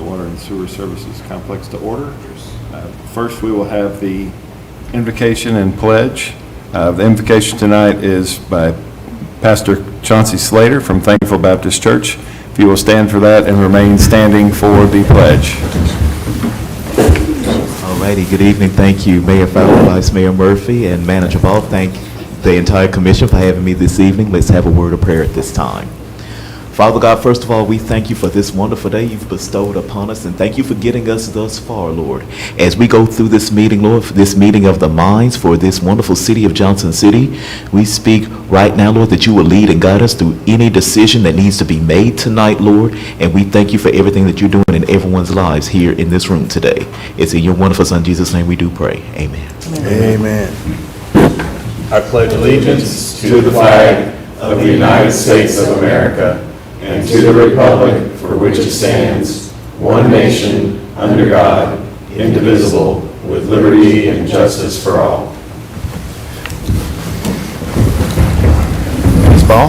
Water and Sewer Services Complex to order. First, we will have the invocation and pledge. The invocation tonight is by Pastor Chauncey Slater from Thankful Baptist Church. If you will stand for that and remain standing for the pledge. Alrighty, good evening. Thank you, Mayor Fowler, Vice Mayor Murphy, and Manager Ball. Thank the entire commission for having me this evening. Let's have a word of prayer at this time. Father God, first of all, we thank you for this wonderful day you've bestowed upon us, and thank you for getting us thus far, Lord. As we go through this meeting, Lord, for this meeting of the minds for this wonderful city of Johnson City, we speak right now, Lord, that you will lead and guide us through any decision that needs to be made tonight, Lord, and we thank you for everything that you're doing in everyone's lives here in this room today. It's in your wonderful Son, Jesus' name, we do pray. Amen. Amen. I pledge allegiance to the flag of the United States of America and to the republic for which it stands, one nation, under God, indivisible, with liberty and justice for all. Ms. Ball?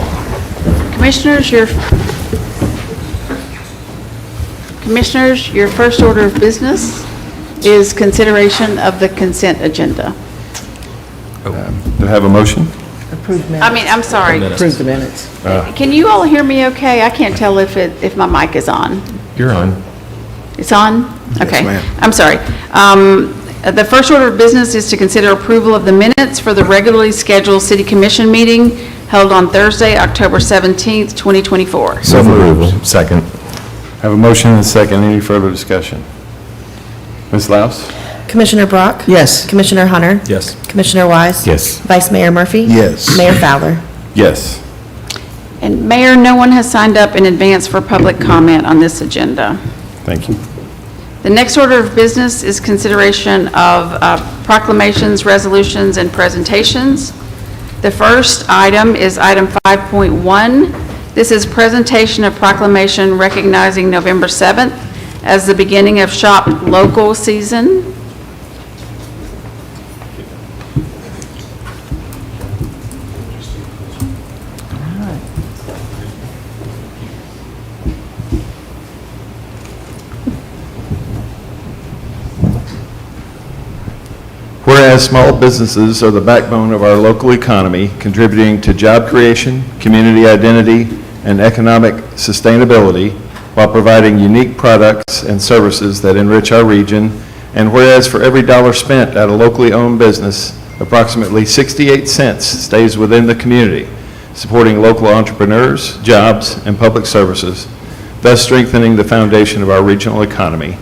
Commissioners, your first order of business is consideration of the consent agenda. Do I have a motion? Approved minutes. I'm sorry. Approve the minutes. Can you all hear me okay? I can't tell if my mic is on. You're on. It's on? Okay. ma'am. I'm sorry. The first order of business is to consider approval of the minutes for the regularly scheduled city commission meeting held on Thursday, October 17th, 2024. So moved. Second. Have a motion and a second. Any further discussion? Ms. Laus? Commissioner Brock? Yes. Commissioner Hunter? Yes. Commissioner Wise? Yes. Vice Mayor Murphy? Yes. Mayor Fowler? Yes. And Mayor, no one has signed up in advance for public comment on this agenda. Thank you. The next order of business is consideration of proclamations, resolutions, and presentations. The first item is item 5.1. This is presentation of proclamation recognizing November 7th as the beginning of Shop Local season. Whereas small businesses are the backbone of our local economy, contributing to job creation, community identity, and economic sustainability, while providing unique products and services that enrich our region, and whereas for every dollar spent at a locally owned business, approximately 68 cents stays within the community, supporting local entrepreneurs, jobs, and public services, thus strengthening the foundation of our regional economy.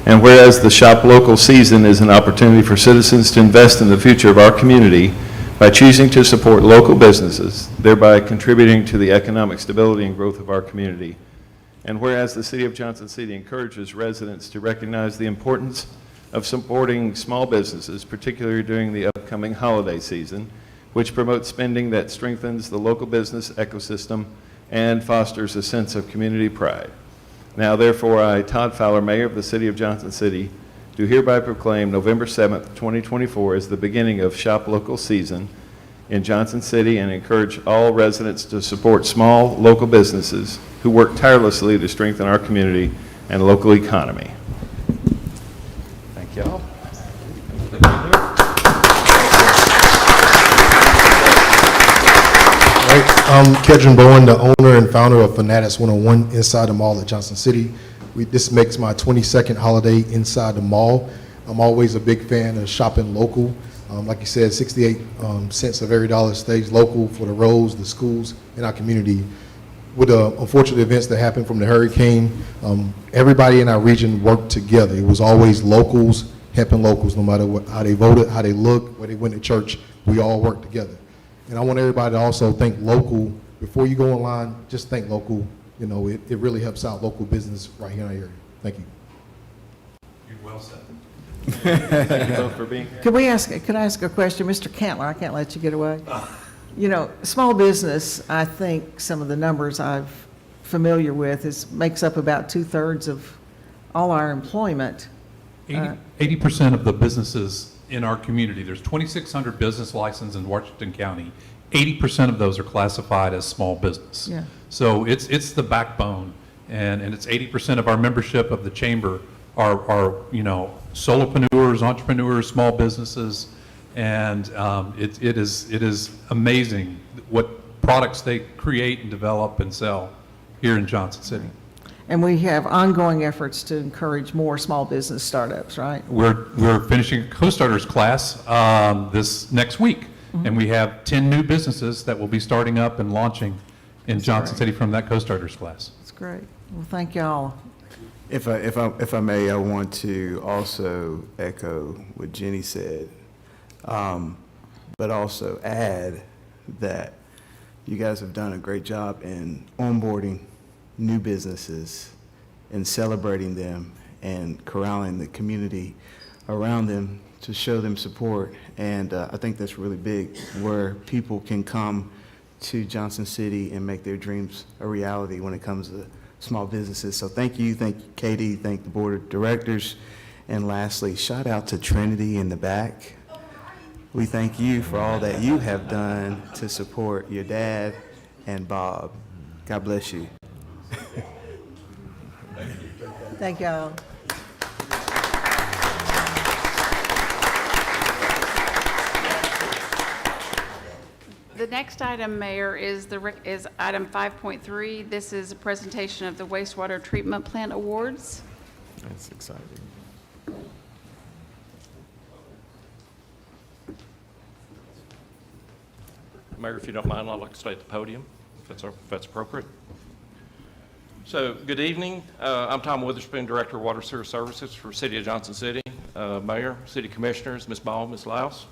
And whereas the Shop Local season is an opportunity for citizens to invest in the future of our community by choosing to support local businesses, thereby contributing to the economic stability and growth of our community. And whereas the City of Johnson City encourages residents to recognize the importance of supporting small businesses, particularly during the upcoming holiday season, which promotes spending that strengthens the local business ecosystem and fosters a sense of community pride. Now, therefore, I, Todd Fowler, Mayor of the City of Johnson City, do hereby proclaim November 7th, 2024 as the beginning of Shop Local season in Johnson City and encourage all residents to support small local businesses who work tirelessly to strengthen our community and local economy. Thank y'all. I'm Kedron Bowen, the owner and founder of Fanatics 101 inside the mall at Johnson City. This makes my 22nd holiday inside the mall. I'm always a big fan of shopping local. Like you said, 68 cents of every dollar stays local for the roads, the schools, and our community. With the unfortunate events that happened from the hurricane, everybody in our region worked together. It was always locals helping locals, no matter how they voted, how they looked, where they went to church. We all worked together. And I want everybody to also think local. Before you go online, just think local. You know, it really helps out local business right here in our area. Thank you. You're well said. Thank you both for being here. Could I ask a question? Mr. Cantler, I can't let you get away. You know, small business, I think some of the numbers I'm familiar with makes up about 2/3 of all our employment. 80% of the businesses in our community, there's 2,600 business licenses in Washington County. 80% of those are classified as small business. Yeah. So it's the backbone and it's 80% of our membership of the chamber are solopreneurs, entrepreneurs, small businesses, and it is amazing what products they create and develop and sell here in Johnson City. And we have ongoing efforts to encourage more small business startups, right? We're finishing a co-starters class this next week, and we have 10 new businesses that will be starting up and launching in Johnson City from that co-starters class. That's great. Well, thank y'all. If I may, I want to also echo what Jenny said, but also add that you guys have done a great job in onboarding new businesses and celebrating them and corralling the community around them to show them support. And I think that's really big, where people can come to Johnson City and make their dreams a reality when it comes to small businesses. So thank you, Katie, thank the board of directors. And lastly, shout out to Trinity in the back. We thank you for all that you have done to support your dad and Bob. God bless you. Thank y'all. The next item, Mayor, is item 5.3. This is a presentation of the wastewater treatment plant awards. That's exciting. Mayor, if you don't mind, I'd like to stay at the podium, if that's appropriate. So, good evening. I'm Tom Witherspoon, Director of Water Sewer Services for City of Johnson City. Mayor, City Commissioners, Ms. Ball, Ms. Laus.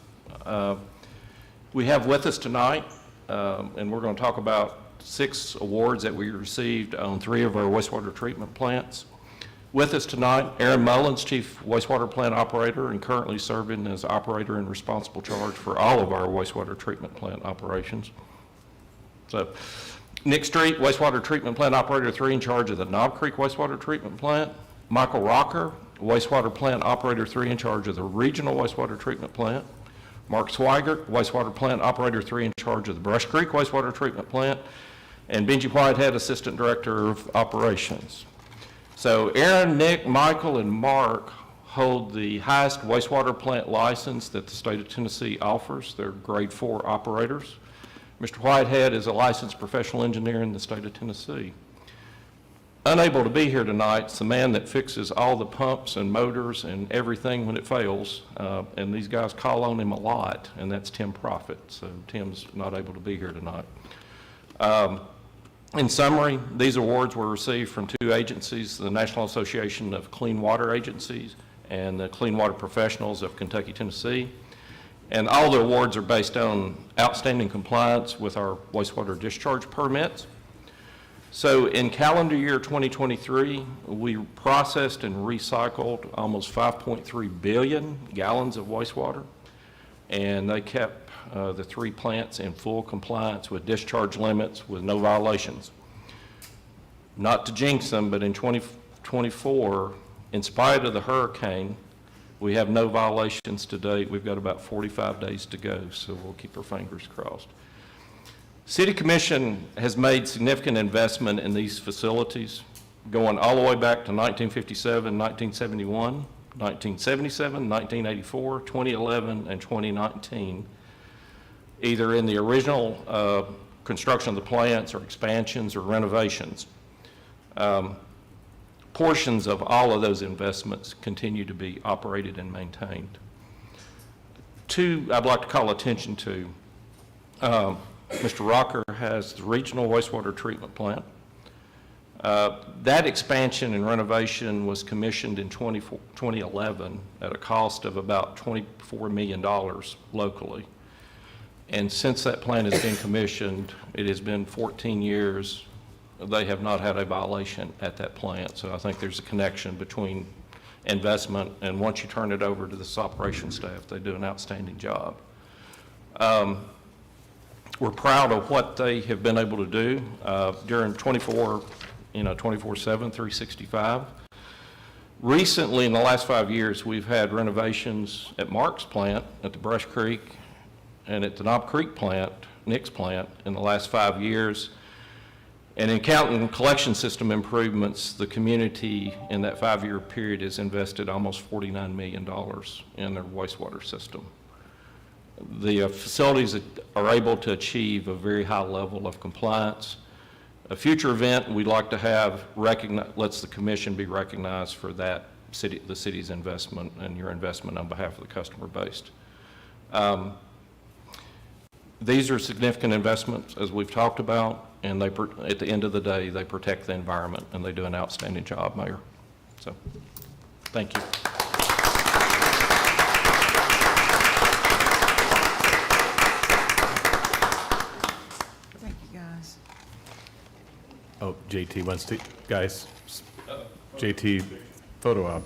We have with us tonight, and we're going to talk about 6 awards that we received on 3 of our wastewater treatment plants. With us tonight, Aaron Mullins, Chief Wastewater Plant Operator, and currently serving as Operator in responsible charge for all of our wastewater treatment plant operations. So, Nick Street, Wastewater Treatment Plant Operator 3, in charge of the Knob Creek Wastewater Treatment Plant. Michael Rocker, Wastewater Plant Operator 3, in charge of the Regional Wastewater Treatment Plant. Mark Swigert, Wastewater Plant Operator 3, in charge of the Brush Creek Wastewater Treatment Plant. And Benji Whitehead, Assistant Director of Operations. So Aaron, Nick, Michael, and Mark hold the highest wastewater plant license that the state of Tennessee offers. They're grade 4 operators. Mr. Whitehead is a licensed professional engineer in the state of Tennessee. Unable to be here tonight, it's the man that fixes all the pumps and motors and everything when it fails, and these guys call on him a lot, and that's Tim Profit. So Tim's not able to be here tonight. In summary, these awards were received from 2 agencies, the National Association of Clean Water Agencies and the Clean Water Professionals of Kentucky, Tennessee. And all the awards are based on outstanding compliance with our wastewater discharge permits. So in calendar year 2023, we processed and recycled almost 5.3 billion gallons of wastewater, and they kept the 3 plants in full compliance with discharge limits with no violations. Not to jinx them, but in 2024, in spite of the hurricane, we have no violations to date. We've got about 45 days to go, so we'll keep our fingers crossed. City Commission has made significant investment in these facilities, going all the way back to 1957, 1971, 1977, 1984, 2011, and 2019, either in the original construction of the plants or expansions or renovations. Portions of all of those investments continue to be operated and maintained. 2 I'd like to call attention to. Mr. Rocker has the regional wastewater treatment plant. That expansion and renovation was commissioned in 2011 at a cost of about $24 million locally. And since that plant has been commissioned, it has been 14 years. They have not had a violation at that plant. So I think there's a connection between investment, and once you turn it over to this operations staff, they do an outstanding job. We're proud of what they have been able to do during 24/7, 365. Recently, in the last 5 years, we've had renovations at Mark's plant, at the Brush Creek, and at the Knob Creek plant, Nick's plant, in the last 5 years. And in counting collection system improvements, the community in that 5-year period has invested almost $49 million in their wastewater system. The facilities are able to achieve a very high level of compliance. A future event we'd like to have lets the commission be recognized for that the city's investment and your investment on behalf of the customer base. These are significant investments, as we've talked about, and at the end of the day, they protect the environment, and they do an outstanding job, Mayor. So, thank you. Thank you, guys. Oh, JT wants to, guys, JT photo op.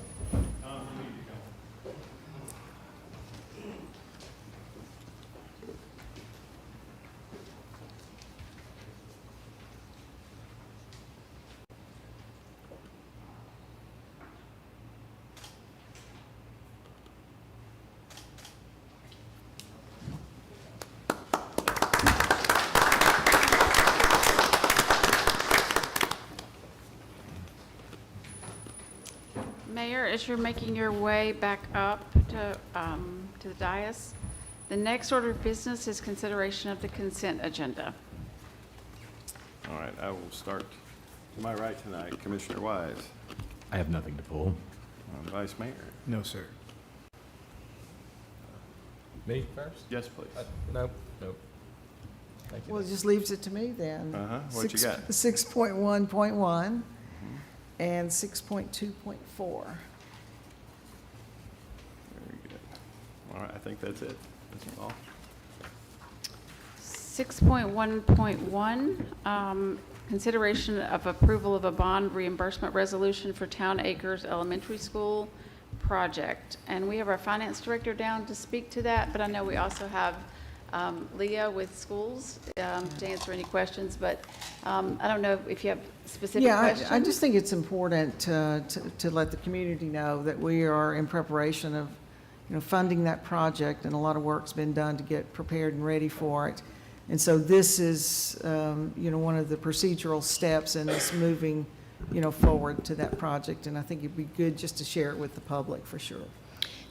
Mayor, as you're making your way back up to the dais, the next order of business is consideration of the consent agenda. All right, I will start to my right tonight. Commissioner Wise, I have nothing to pull. Vice Mayor. No, sir. Me first? Yes, please. Nope, nope. Thank you. Well, it just leaves it to me then. What you got? 6.1.1 and 6.2.4. Very good. All right, I think that's it. That's all. 6.1.1, consideration of approval of a bond reimbursement resolution for Towne Acres Elementary School project. And we have our finance director down to speak to that, but I know we also have Leah with schools to answer any questions, but I don't know if you have specific questions. Yeah, I just think it's important to let the community know that we are in preparation of, funding that project, and a lot of work's been done to get prepared and ready for it. And so this is, one of the procedural steps in us moving, forward to that project. And I think it'd be good just to share it with the public for sure.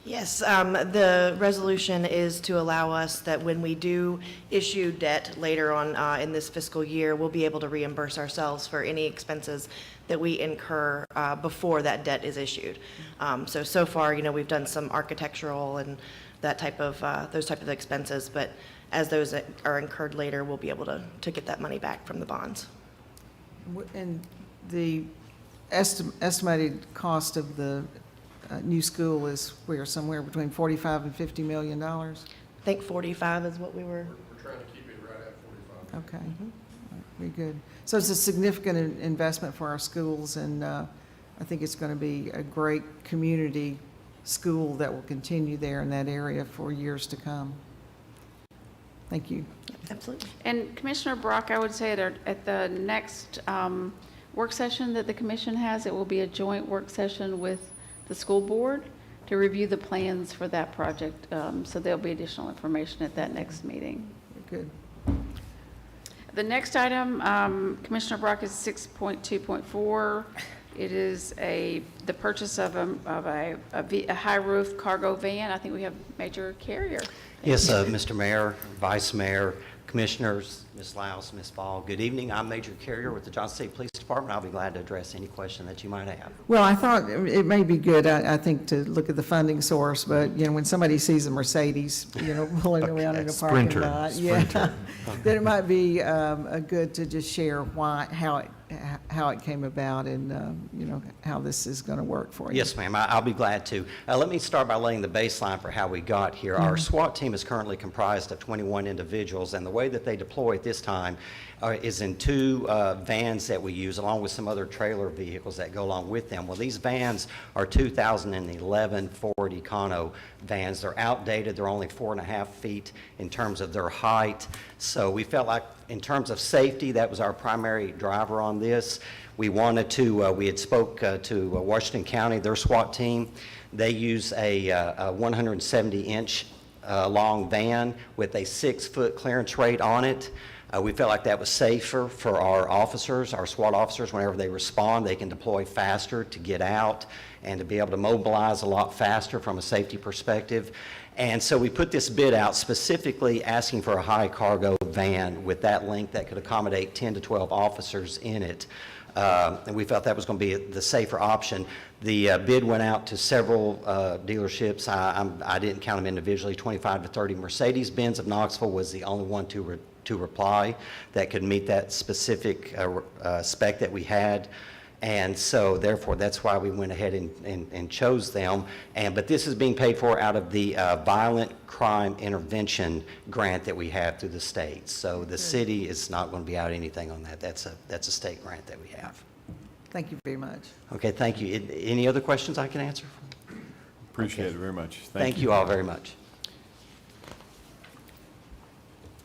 Yes, the resolution is to allow us that when we do issue debt later on in this fiscal year, we'll be able to reimburse ourselves for any expenses that we incur before that debt is issued. So far, we've done some architectural and that type of, those type of expenses, but as those are incurred later, we'll be able to get that money back from the bonds. And the estimated cost of the new school is somewhere between $45 and $50 million? I think 45 is what we were. We're trying to keep it right at 45. Okay. All right, very good. So it's a significant investment for our schools, and I think it's going to be a great community school that will continue there in that area for years to come. Thank you. Absolutely. And Commissioner Brock, I would say at the next work session that the commission has, it will be a joint work session with the school board to review the plans for that project. So there'll be additional information at that next meeting. Good. The next item, Commissioner Brock, is 6.2.4. It is the purchase of a high roof cargo van. I think we have Major Carrier. Yes, Mr. Mayor, Vice Mayor, Commissioners, Ms. Laus, Ms. Ball, good evening. I'm Major Carrier with the Johnson City Police Department. I'll be glad to address any question that you might have. Well, I thought it may be good, I think, to look at the funding source, but, when somebody sees a Mercedes, pulling around in a parking Sprinter, lot. Sprinter. Yeah, then it might be good to just share how it came about and, how this is going to work for you. Yes, ma'am, I'll be glad to. Let me start by laying the baseline for how we got here. Our SWAT team is currently comprised of 21 individuals, and the way that they deploy at this time is in 2 vans that we use, along with some other trailer vehicles that go along with them. Well, these vans are 2011 Ford Econo vans. They're outdated. They're only 4.5 feet in terms of their height. So we felt like, in terms of safety, that was our primary driver on this. We wanted to, we had spoke to Washington County, their SWAT team. They use a 170-inch long van with a 6-foot clearance rate on it. We felt like that was safer for our officers, our SWAT officers. Whenever they respond, they can deploy faster to get out and to be able to mobilize a lot faster from a safety perspective. And so we put this bid out specifically asking for a high cargo van with that length that could accommodate 10 to 12 officers in it. And we felt that was going to be the safer option. The bid went out to several dealerships. I didn't count them individually, 25 to 30. Mercedes-Benz of Knoxville was the only one to reply that could meet that specific spec that we had. And so therefore, that's why we went ahead and chose them. But this is being paid for out of the Violent Crime Intervention grant that we have through the state. So the city is not going to be out anything on that. That's a state grant that we have. Thank you very much. Okay, thank you. Any other questions I can answer? Appreciate it very much. Thank you all very much.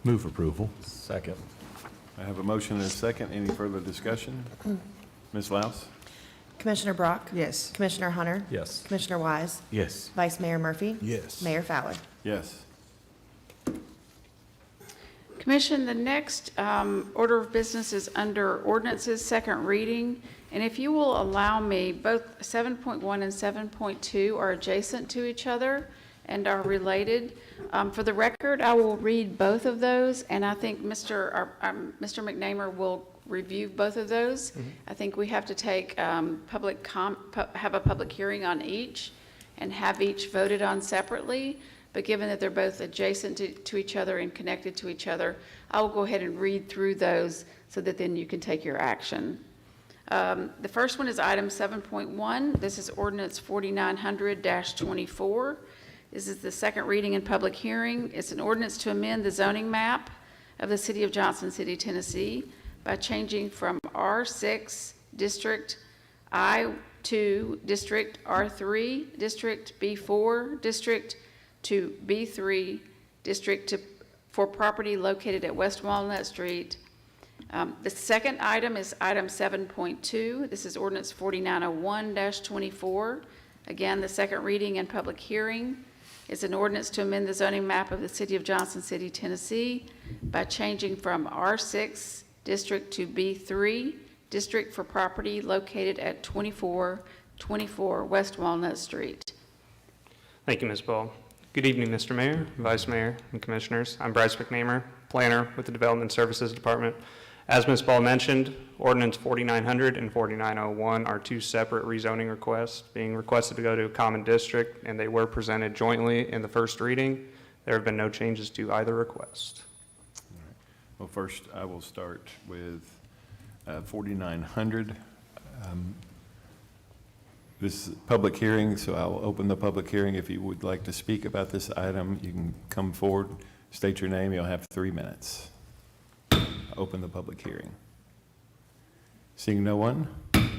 Move approval. Second. I have a motion and a second. Any further discussion? Ms. Laus? Commissioner Brock? Yes. Commissioner Hunter? Yes. Commissioner Wise? Yes. Vice Mayor Murphy? Yes. Mayor Fowler? Yes. Commission, the next order of business is under ordinances, second reading. And if you will allow me, both 7.1 and 7.2 are adjacent to each other and are related. For the record, I will read both of those, and I think Mr. McNamer will review both of those. I think we have to take have a public hearing on each and have each voted on separately. But given that they're both adjacent to each other and connected to each other, I will go ahead and read through those so that then you can take your action. The first one is item 7.1. This is ordinance 4900-24. This is the second reading and public hearing. It's an ordinance to amend the zoning map of the city of Johnson City, Tennessee by changing from R6 District I2 District R3 District B4 District to B3 District for property located at West Walnut Street. The second item is item 7.2. This is ordinance 4901-24. Again, the second reading and public hearing is an ordinance to amend the zoning map of the city of Johnson City, Tennessee by changing from R6 District to B3 District for property located at 2424 West Walnut Street. Thank you, Ms. Ball. Good evening, Mr. Mayor, Vice Mayor, and Commissioners. I'm Bryce McNamer, Planner with the Development Services Department. As Ms. Ball mentioned, Ordinance 4900 and 4901 are two separate rezoning requests being requested to go to a common district, and they were presented jointly in the first reading. There have been no changes to either request. Well, first, I will start with 4900. This is a public hearing, so I will open the public hearing. If you would like to speak about this item, you can come forward, state your name. You'll have 3 minutes. Open the public hearing. Seeing no one,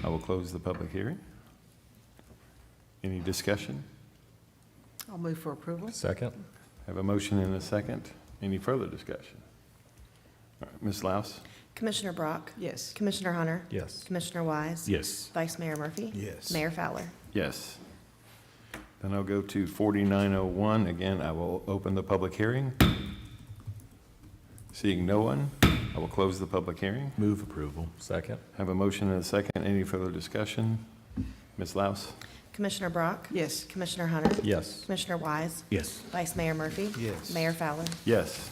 I will close the public hearing. Any discussion? I'll move for approval. Second. Have a motion and a second. Any further discussion? All right, Ms. Laus? Commissioner Brock? Yes. Commissioner Hunter? Yes. Commissioner Wise? Yes. Vice Mayor Murphy? Yes. Mayor Fowler? Yes. Then I'll go to 4901. Again, I will open the public hearing. Seeing no one, I will close the public hearing. Move approval. Second. Have a motion and a second. Any further discussion? Ms. Laus? Commissioner Brock? Yes. Commissioner Hunter? Yes. Commissioner Wise? Yes. Vice Mayor Murphy? Yes. Mayor Fowler? Yes.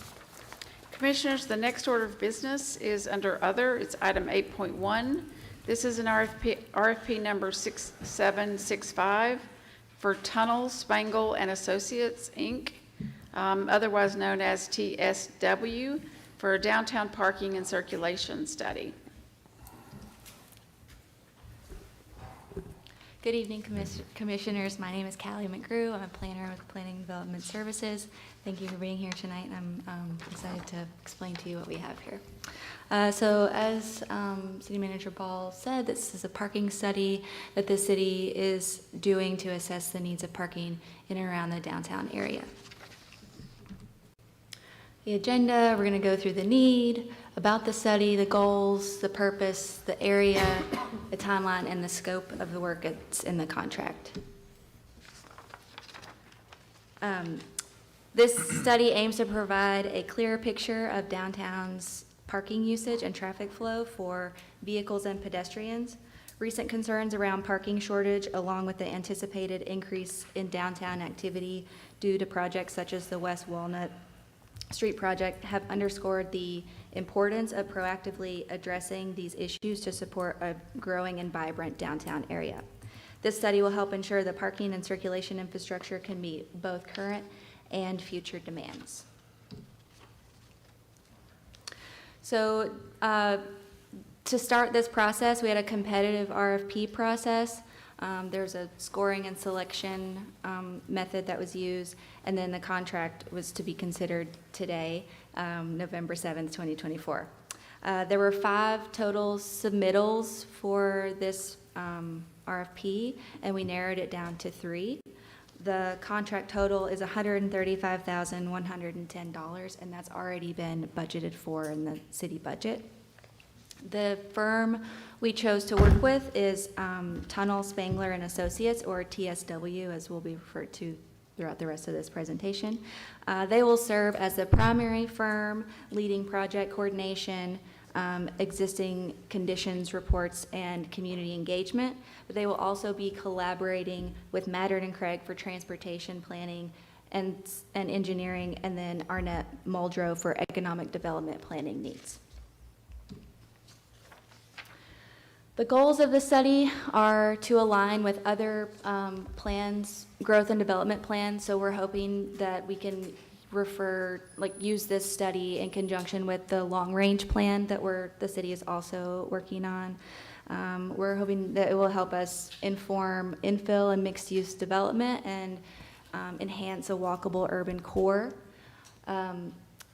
Commissioners, the next order of business is under other. It's item 8.1. This is an RFP number 6765 for Tunnel, Spangle and Associates, Inc., otherwise known as TSW, for a downtown parking and circulation study. Good evening, Commissioners. My name is Callie McGrew. I'm a planner with Planning and Development Services. Thank you for being here tonight, and I'm excited to explain to you what we have here. So as City Manager Ball said, this is a parking study that the city is doing to assess the needs of parking in and around the downtown area. The agenda, we're going to go through the need, about the study, the goals, the purpose, the area, the timeline, and the scope of the work that's in the contract. This study aims to provide a clearer picture of downtown's parking usage and traffic flow for vehicles and pedestrians. Recent concerns around parking shortage, along with the anticipated increase in downtown activity due to projects such as the West Walnut Street project, have underscored the importance of proactively addressing these issues to support a growing and vibrant downtown area. This study will help ensure the parking and circulation infrastructure can meet both current and future demands. So to start this process, we had a competitive RFP process. There's a scoring and selection method that was used, and then the contract was to be considered today, November 7th, 2024. There were 5 total submittals for this RFP, and we narrowed it down to 3. The contract total is $135,110, and that's already been budgeted for in the city budget. The firm we chose to work with is Tunnel, Spangler and Associates, or TSW, as will be referred to throughout the rest of this presentation. They will serve as the primary firm, leading project coordination, existing conditions reports, and community engagement. But they will also be collaborating with Mattern and Craig for transportation planning and engineering, and then Arnett Muldrow for economic development planning needs. The goals of the study are to align with other plans, growth and development plans. So we're hoping that we can use this study in conjunction with the long-range plan that the city is also working on. We're hoping that it will help us inform infill and mixed-use development and enhance a walkable urban core.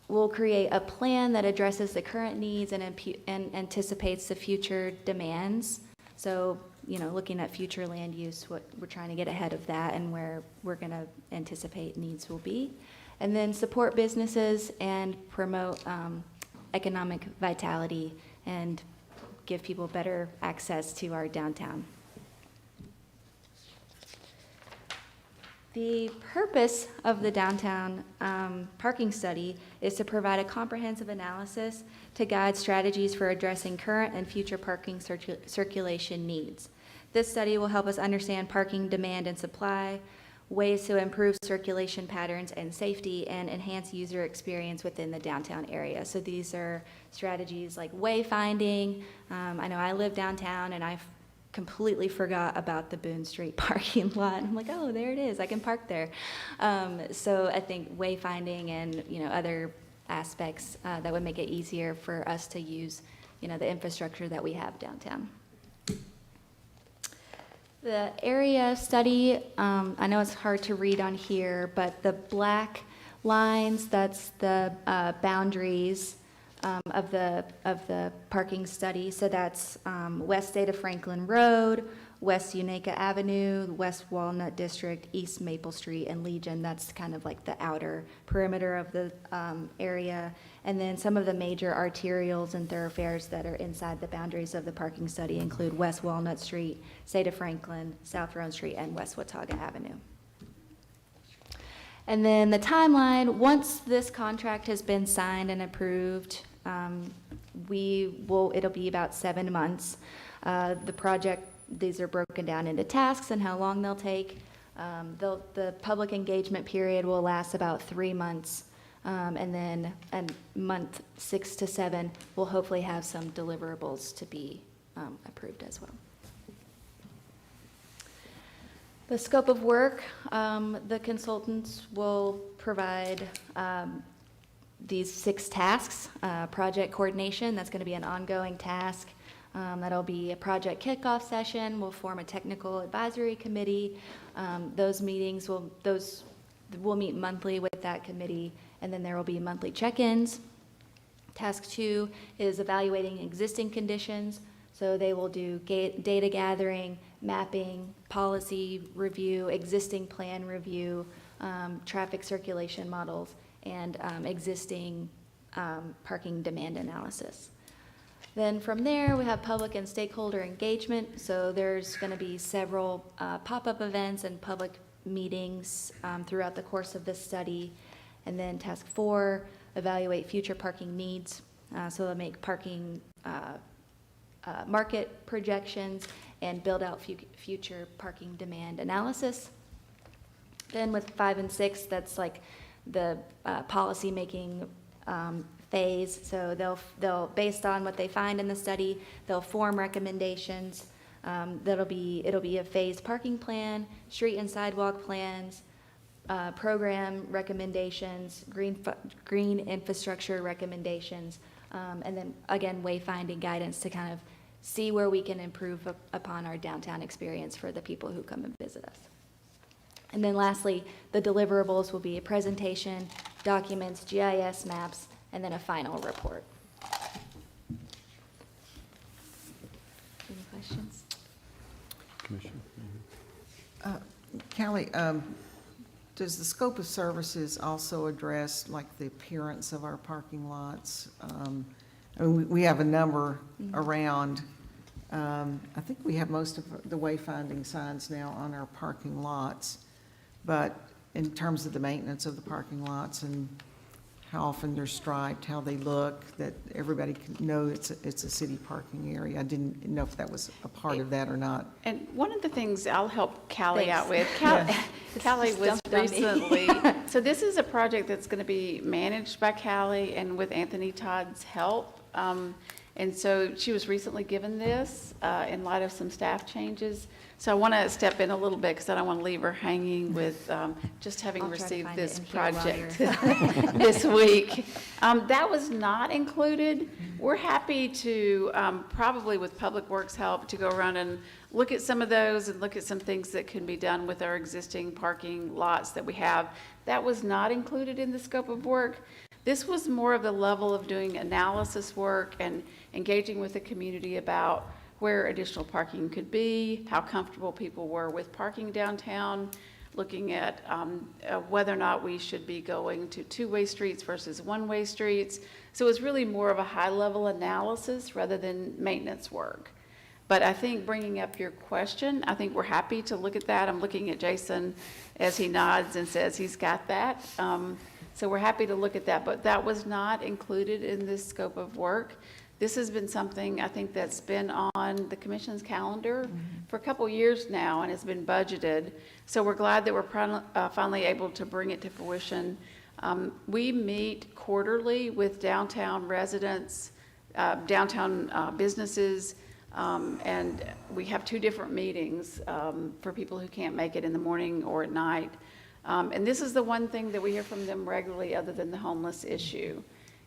We'll create a plan that addresses the current needs and anticipates the future demands. So, looking at future land use, what we're trying to get ahead of that and where we're going to anticipate needs will be. And then support businesses and promote economic vitality and give people better access to our downtown. The purpose of the downtown parking study is to provide a comprehensive analysis to guide strategies for addressing current and future parking circulation needs. This study will help us understand parking demand and supply, ways to improve circulation patterns and safety, and enhance user experience within the downtown area. So these are strategies like wayfinding. I know I live downtown, and I completely forgot about the Boone Street parking lot. I'm like, oh, there it is. I can park there. So I think wayfinding and other aspects that would make it easier for us to use the infrastructure that we have downtown. The area study, I know it's hard to read on here, but the black lines, that's the boundaries of the parking study. So that's West State of Franklin Road, West Unaka Avenue, West Walnut District, East Maple Street, and Legion. That's kind of like the outer perimeter of the area. And then some of the major arterials and thoroughfares that are inside the boundaries of the parking study include West Walnut Street, State of Franklin, South Roan Street, and West Watauga Avenue. And then the timeline, once this contract has been signed and approved, it'll be about 7 months. The project, these are broken down into tasks and how long they'll take. The public engagement period will last about 3 months. And then month 6 to 7, we'll hopefully have some deliverables to be approved as well. The scope of work, the consultants will provide these 6 tasks. Project coordination, that's going to be an ongoing task. That'll be a project kickoff session. We'll form a technical advisory committee. Those meetings we'll meet monthly with that committee, and then there will be monthly check-ins. Task 2 is evaluating existing conditions. So they will do data gathering, mapping, policy review, existing plan review, traffic circulation models, and existing parking demand analysis. Then from there, we have public and stakeholder engagement. So there's going to be several pop-up events and public meetings throughout the course of this study. And then task 4, evaluate future parking needs. So they'll make parking market projections and build out future parking demand analysis. Then with 5 and 6, that's like the policy-making phase. So they'll, based on what they find in the study, they'll form recommendations. It'll be a phased parking plan, street and sidewalk plans, program recommendations, green infrastructure recommendations, and then again, wayfinding guidance to kind of see where we can improve upon our downtown experience for the people who come and visit us. And then lastly, the deliverables will be a presentation, documents, GIS maps, and then a final report. Any questions? Commissioner? Callie, does the scope of services also address like the appearance of our parking lots? I mean, we have a number around. I think we have most of the wayfinding signs now on our parking lots. But in terms of the maintenance of the parking lots and how often they're striped, how they look, that everybody can know it's a city parking area. I didn't know if that was a part of that or not. And one of the things I'll help Callie Thanks. out with, Callie was Stumped on me. recently, so this is a project that's going to be managed by Callie and with Anthony Todd's help. And so she was recently given this in light of some staff changes. So I want to step in a little bit because I don't want to leave her hanging with just having I'll try to received find this it in here while project you're- this week. That was not included. We're happy to, probably with Public Works help, to go around and look at some of those and look at some things that can be done with our existing parking lots that we have. That was not included in the scope of work. This was more of the level of doing analysis work and engaging with the community about where additional parking could be, how comfortable people were with parking downtown, looking at whether or not we should be going to two-way streets versus one-way streets. So it was really more of a high-level analysis rather than maintenance work. But I think bringing up your question, I think we're happy to look at that. I'm looking at Jason as he nods and says he's got that. So we're happy to look at that, but that was not included in this scope of work. This has been something I think that's been on the commission's calendar for a couple years now and has been budgeted. So we're glad that we're finally able to bring it to fruition. We meet quarterly with downtown residents, downtown businesses, and we have 2 different meetings for people who can't make it in the morning or at night. And this is the one thing that we hear from them regularly other than the homeless issue,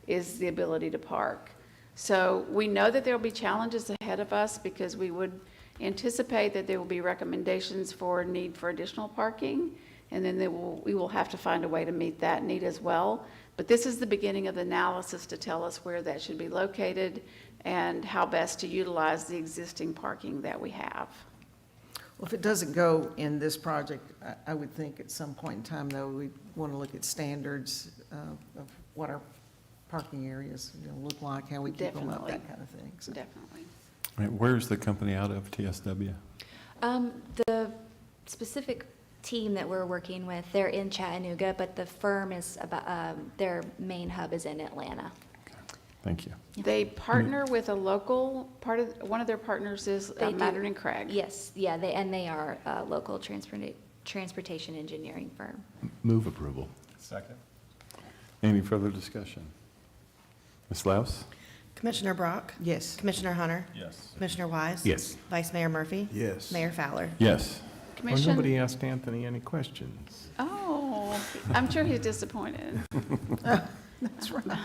is the ability to park. So we know that there will be challenges ahead of us because we would anticipate that there will be recommendations for need for additional parking, and then we will have to find a way to meet that need as well. But this is the beginning of the analysis to tell us where that should be located and how best to utilize the existing parking that we have. Well, if it doesn't go in this project, I would think at some point in time, though, we want to look at standards of what our parking areas look like, how we keep them up, that kind of thing. So. Definitely. Right, where's the company out of, TSW? The specific team that we're working with, they're in Chattanooga, but the firm is about, their main hub is in Atlanta. Thank you. They partner with a local one of their partners is They do. Mattern and Craig. Yes, yeah, they are a local transportation engineering firm. Move approval. Second. Any further discussion? Ms. Laus? Commissioner Brock? Yes. Commissioner Hunter? Yes. Commissioner Wise? Yes. Vice Mayor Murphy? Yes. Mayor Fowler? Yes. Commission. Nobody asked Anthony any questions. Oh, I'm sure he's disappointed. That's right.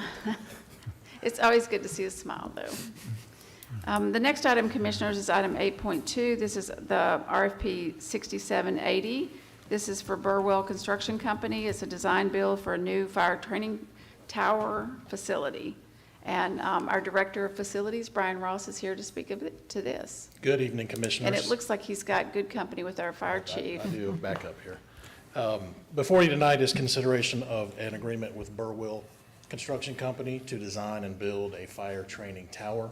It's always good to see a smile, though. The next item, Commissioners, is item 8.2. This is the RFP 6780. This is for Burwell Construction Company. It's a design build for a new fire training tower facility. And our Director of Facilities, Brian Ross, is here to speak to this. Good evening, Commissioners. And it looks like he's got good company with our fire chief. I do, back up here. Before you tonight is consideration of an agreement with Burwell Construction Company to design and build a fire training tower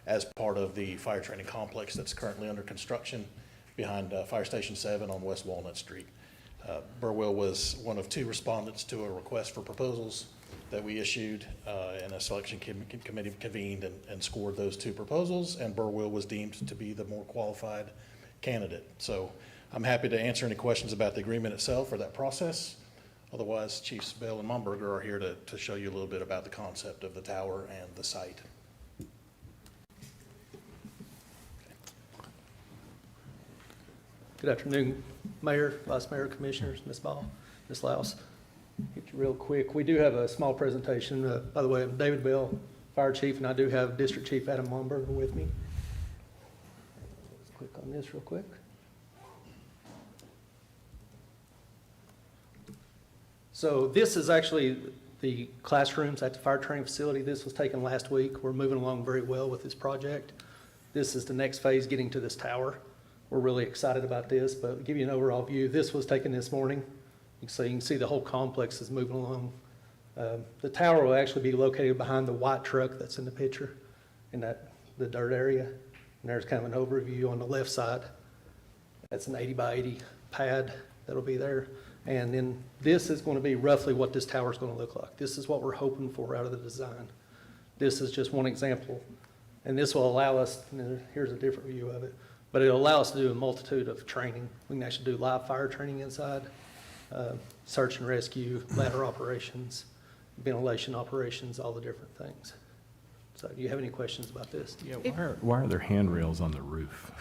as part of the fire training complex that's currently under construction behind Fire Station 7 on West Walnut Street. Burwell was one of 2 respondents to a request for proposals that we issued, and a selection committee convened and scored those 2 proposals, and Burwell was deemed to be the more qualified candidate. So I'm happy to answer any questions about the agreement itself or that process. Otherwise, Chiefs Bell and Momberger are here to show you a little bit about the concept of the tower and the site. Good afternoon, Mayor, Vice Mayor, Commissioners, Ms. Ball, Ms. Laus. Get you real quick. We do have a small presentation. By the way, I'm David Bell, Fire Chief, and I do have District Chief Adam Momberger with me. Let's click on this real quick. So this is actually the classrooms at the fire training facility. This was taken last week. We're moving along very well with this project. This is the next phase, getting to this tower. We're really excited about this, but to give you an overall view, this was taken this morning. So you can see the whole complex is moving along. The tower will actually be located behind the white truck that's in the picture, in the dirt area. And there's kind of an overview on the left side. That's an 80 by 80 pad that'll be there. And then this is going to be roughly what this tower is going to look like. This is what we're hoping for out of the design. This is just one example. And this will allow us, here's a different view of it, but it'll allow us to do a multitude of training. We can actually do live fire training inside, search and rescue, ladder operations, ventilation operations, all the different things. So do you have any questions about this? Yeah, why are there handrails on the roof?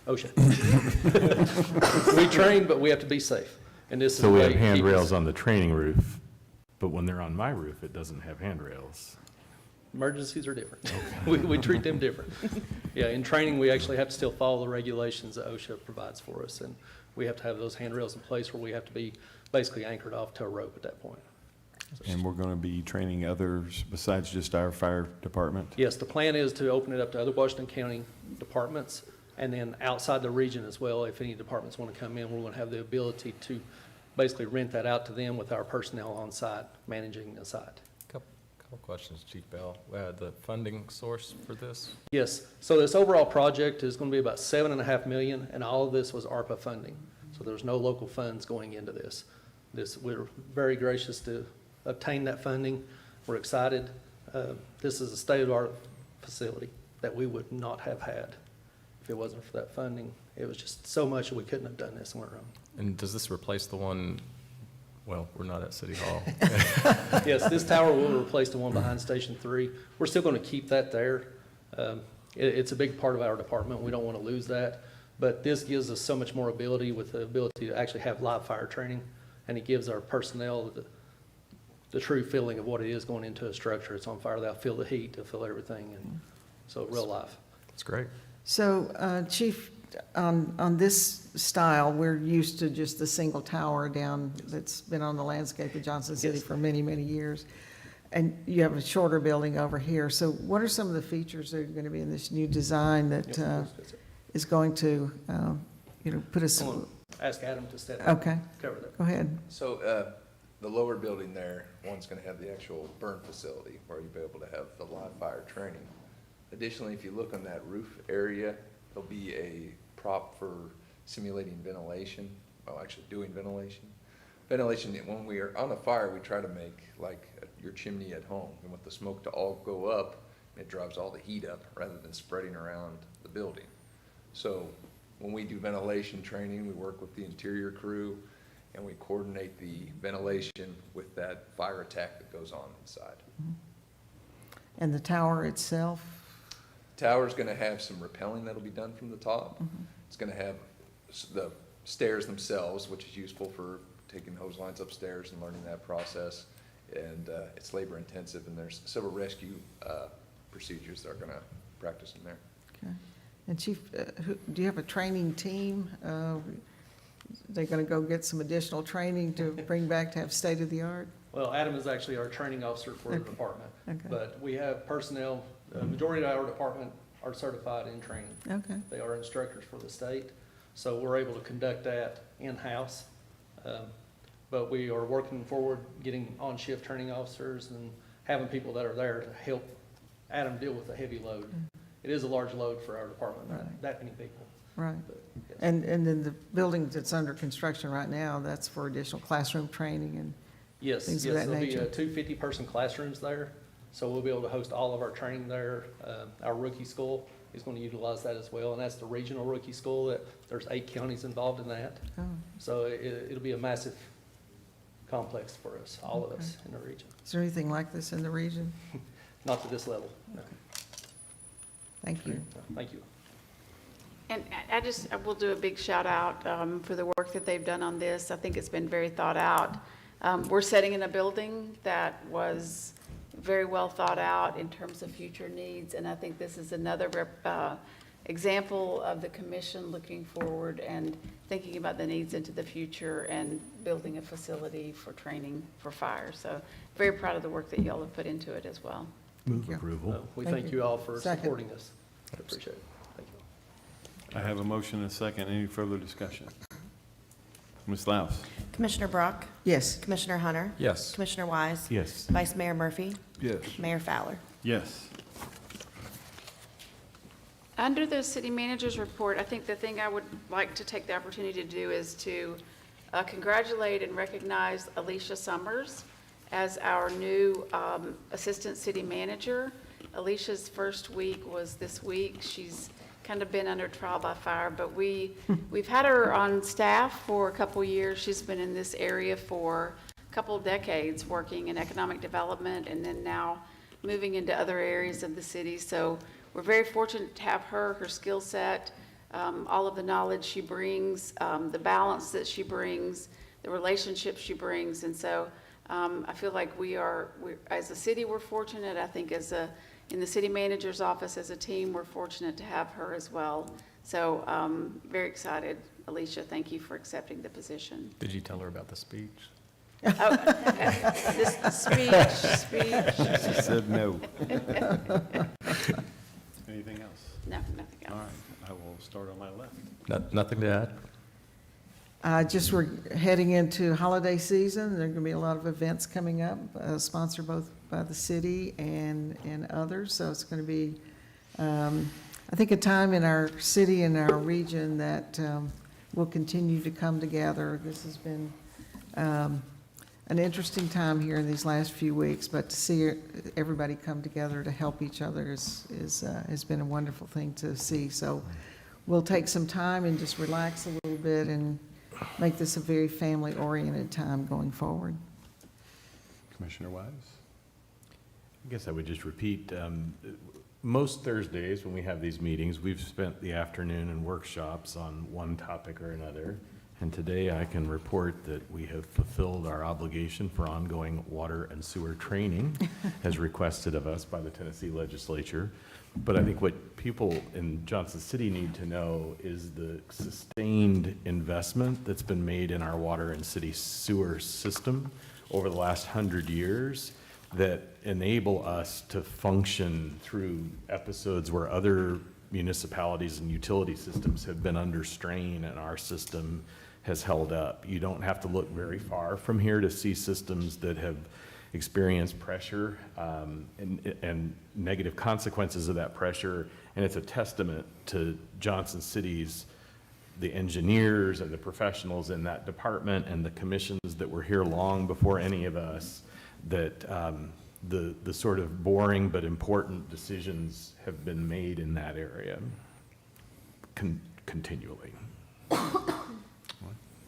OSHA. We train, but we have to be safe. And this So is we a have way to keep us- handrails on the training roof, but when they're on my roof, it doesn't have handrails. Emergencies are different. We treat them different. Yeah, in training, we actually have to still follow the regulations that OSHA provides for us, and we have to have those handrails in place where we have to be basically anchored off to a rope at that point. And we're going to be training others besides just our fire department? Yes, the plan is to open it up to other Washington County departments, and then outside the region as well. If any departments want to come in, we're going to have the ability to basically rent that out to them with our personnel on site, managing the site. Couple questions, Chief Bell. The funding source for this? Yes, so this overall project is going to be about $7.5 million, and all of this was ARPA funding. So there's no local funds going into this. We're very gracious to obtain that funding. We're excited. This is a state-of-the-art facility that we would not have had if it wasn't for that funding. It was just so much that we couldn't have done this on our own. And does this replace the one, well, we're not at City Hall. Yes, this tower will replace the one behind Station 3. We're still going to keep that there. It's a big part of our department. We don't want to lose that. But this gives us so much more ability with the ability to actually have live fire training, and it gives our personnel the true feeling of what it is going into a structure. It's on fire. They'll feel the heat. They'll feel everything. And so real life. That's great. So, Chief, on this style, we're used to just the single tower down that's been on the landscape of Johnson City for many, many years. And you have a shorter building over here. So what are some of the features that are going to be in this new design that is going to, put us? Ask Adam to step Okay. up. Cover that. Go ahead. So the lower building there, one's going to have the actual burn facility where you'll be able to have the live fire training. Additionally, if you look on that roof area, there'll be a prop for simulating ventilation, well, actually doing ventilation. Ventilation, when we are on a fire, we try to make like your chimney at home. We want the smoke to all go up, and it drives all the heat up rather than spreading around the building. So when we do ventilation training, we work with the interior crew, and we coordinate the ventilation with that fire attack that goes on inside. And the tower itself? Tower's going to have some rappelling that'll be done from the top. It's going to have the stairs themselves, which is useful for taking hose lines upstairs and learning that process. And it's labor intensive, and there's several rescue procedures that are going to practice in there. Okay. And Chief, do you have a training team? They're going to go get some additional training to bring back to have state-of-the-art? Well, Adam is actually our training officer for the department. Okay. But we have personnel, the majority of our department are certified in training. Okay. They are instructors for the state, so we're able to conduct that in-house. But we are working forward, getting on-shift training officers and having people that are there to help Adam deal with the heavy load. It is a large load for our department, Right. that many people. Right. But And then the building that's under construction right now, that's for additional classroom training and Yes, things yes, of that there'll be nature. two 50-person classrooms there, so we'll be able to host all of our training there. Our rookie school is going to utilize that as well, and that's the regional rookie school. There's 8 counties involved in that. Oh. So it'll be a massive complex for us, all of us in the region. Is there anything like this in the region? Not to this level, no. Thank you. Thank you. And I will do a big shout out for the work that they've done on this. I think it's been very thought out. We're setting in a building that was very well thought out in terms of future needs, and I think this is another example of the commission looking forward and thinking about the needs into the future and building a facility for training for fire. So very proud of the work that y'all have put into it as well. Move approval. We Thank thank you. you all for Second. supporting us. I appreciate it. Thank you. I have a motion and a second. Any further discussion? Ms. Laus? Commissioner Brock? Yes. Commissioner Hunter? Yes. Commissioner Wise? Yes. Vice Mayor Murphy? Yes. Mayor Fowler? Yes. Under the city manager's report, I think the thing I would like to take the opportunity to do is to congratulate and recognize Alicia Summers as our new assistant city manager. Alicia's first week was this week. She's kind of been under trial by fire, but we've had her on staff for a couple years. She's been in this area for a couple decades, working in economic development and then now moving into other areas of the city. So we're very fortunate to have her skill set, all of the knowledge she brings, the balance that she brings, the relationships she brings. And so I feel like as a city, we're fortunate. I think in the city manager's office as a team, we're fortunate to have her as well. So very excited. Alicia, thank you for accepting the position. Did you tell her about the speech? Oh, this speech. She said no. Anything else? No, nothing else. All right, I will start on my left. Nothing to add? Just we're heading into holiday season. There are going to be a lot of events coming up, sponsored both by the city and others. So it's going to be, I think, a time in our city and our region that will continue to come together. This has been an interesting time here in these last few weeks, but to see everybody come together to help each other has been a wonderful thing to see. So we'll take some time and just relax a little bit and make this a very family-oriented time going forward. Commissioner Wise? I guess I would just repeat, most Thursdays when we have these meetings, we've spent the afternoon in workshops on one topic or another. And today I can report that we have fulfilled our obligation for ongoing water and sewer training as requested of us by the Tennessee legislature. But I think what people in Johnson City need to know is the sustained investment that's been made in our water and city sewer system over the last 100 years that enable us to function through episodes where other municipalities and utility systems have been under strain and our system has held up. You don't have to look very far from here to see systems that have experienced pressure and negative consequences of that pressure. And it's a testament to Johnson City's, the engineers and the professionals in that department and the commissions that were here long before any of us, that the sort of boring but important decisions have been made in that area continually.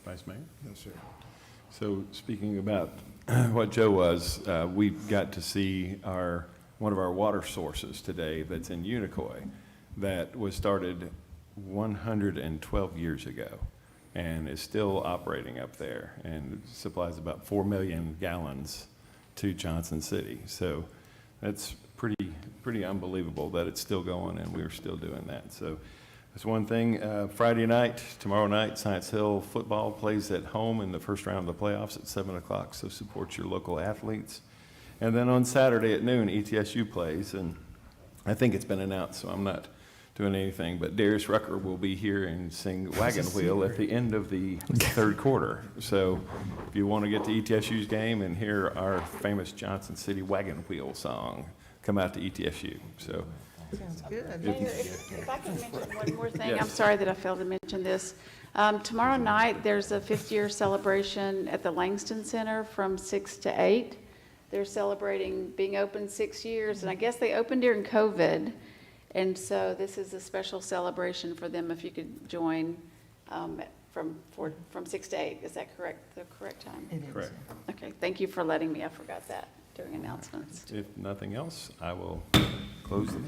Vice Mayor? Yes, sir. So speaking about what Joe was, we got to see one of our water sources today that's in Unicoi that was started 112 years ago and is still operating up there and supplies about 4 million gallons to Johnson City. So that's pretty unbelievable that it's still going and we're still doing that. So that's one thing. Friday night, tomorrow night, Science Hill football plays at home in the first round of the playoffs at 7 o'clock, so support your local athletes. And then on Saturday at noon, ETSU plays, and I think it's been announced, so I'm not doing anything, but Darius Rucker will be here and sing Wagon Wheel at the end of the third quarter. So if you want to get to ETSU's game and hear our famous Johnson City Wagon Wheel song, come out to ETSU. So Sounds good. Mayor, if I can mention one more thing, I'm sorry that I failed to mention this. Tomorrow night, there's a 50-year celebration at the Langston Center from 6 to 8. They're celebrating being open 6 years, and I guess they opened during COVID, and so this is a special celebration for them if you could join from 6 to 8. Is that correct, the correct time? It is. Correct. Okay, thank you for letting me, I forgot that during announcements. If nothing else, I will close the